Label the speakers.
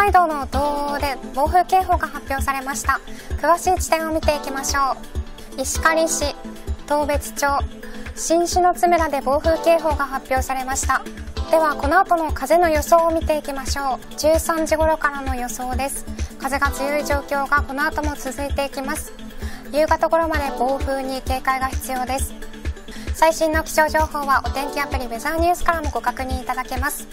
Speaker 1: 海道の道央で暴風警報が発表されました。詳しい地点を見ていきましょう。石狩市、当別町、新篠津村で暴風警報が発表されました。ではこの後の風の予想を見ていきましょう。13時頃からの予想です。風が強い状況がこの後も続いていきます。夕方頃まで暴風に警戒が必要です。最新の気象情報はお天気アプリウェザーニュースからもご確認いただけます。